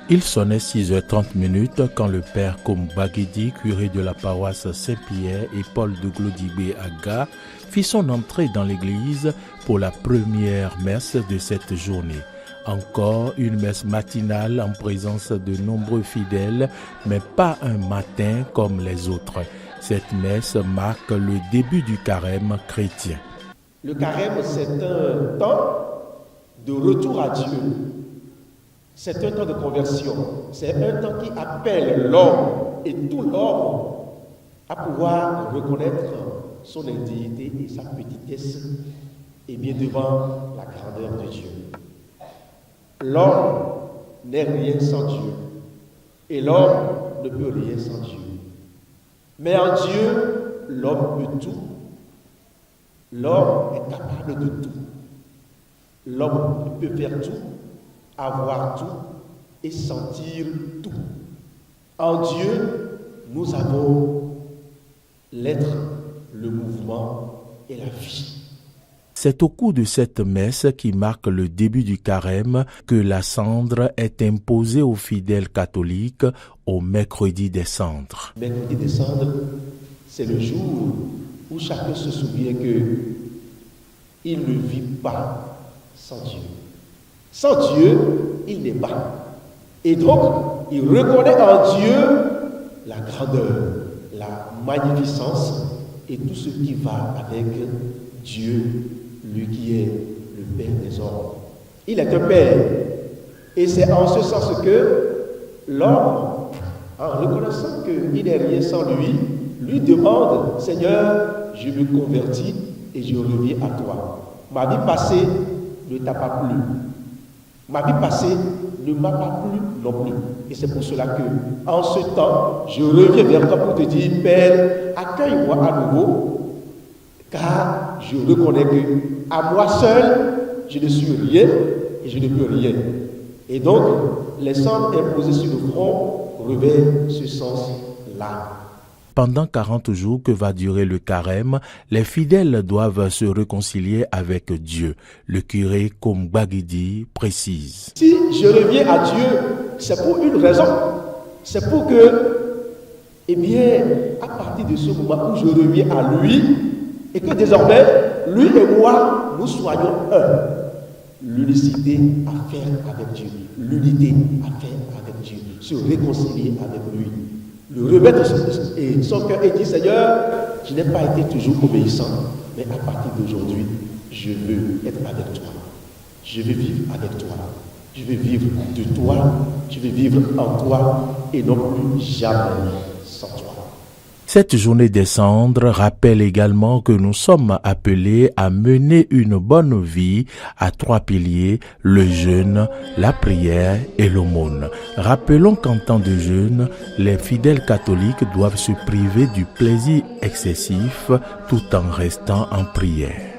Il sonnait 6h30 quand le père Kombagidi, curé de la paroisse Saint-Pierre et Paul de Glodibé à Ga, fit son entrée dans l'église pour la première messe de cette journée. Encore une messe matinale en présence de nombreux fidèles, mais pas un matin comme les autres. Cette messe marque le début du carême chrétien. Le carême, c'est un temps de retour à Dieu. C'est un temps de conversion. C'est un temps qui appelle l'homme et tout l'homme à pouvoir reconnaître son indignité et sa petitesse et bien devant la grandeur de Dieu. L'homme n'est rien sans Dieu et l'homme ne peut rien sans Dieu. Mais en Dieu, l'homme peut tout. L'homme est capable de tout. L'homme peut faire tout, avoir tout et sentir tout. En Dieu, nous avons l'être, le mouvement et la vie. C'est au cours de cette messe qui marque le début du carême que la cendre est imposée aux fidèles catholiques au mercredi des cendres. Mercredi des cendres, c'est le jour où chacun se souvient que il ne vit pas sans Dieu. Sans Dieu, il n'est pas. Et donc, il reconnaît en Dieu la grandeur, la magnificence et tout ce qui va avec Dieu, lui qui est le Père des hommes. Il est un Père. Et c'est en ce sens que l'homme, en reconnaissant qu'il n'est rien sans lui demande, Seigneur, je me convertis et je reviens à toi. Ma vie passée ne t'a pas plu. Ma vie passée ne m'a pas plu non plus. Et c'est pour cela que, en ce temps, je reviens vers toi pour te dire, Père, accueille-moi à nouveau, car je reconnais que à moi seul, je ne suis rien et je ne peux rien. Et donc, les cendres imposées sur le front revêtent ce sens-là. Pendant 40 jours que va durer le carême, les fidèles doivent se réconcilier avec Dieu. Le curé Kombagidi précise. Si je reviens à Dieu, c'est pour une raison. C'est pour que, eh bien, à partir de ce moment où je reviens à lui, et que désormais, lui et moi, nous soyons un. L'unicité à faire avec Dieu. L'unité à faire avec Dieu. Se réconcilier avec lui. Le remettre son cœur et dire, Seigneur, je n'ai pas été toujours obéissant, mais à partir d'aujourd'hui, je veux être avec toi. Je veux vivre avec toi. Je veux vivre de toi. Je veux vivre en toi et non plus jamais sans toi. Cette journée des cendres rappelle également que nous sommes appelés à mener une bonne vie à 3 piliers, le jeûne, la prière et l'aumône. Rappelons qu'en temps de jeûne, les fidèles catholiques doivent se priver du plaisir excessif tout en restant en prière.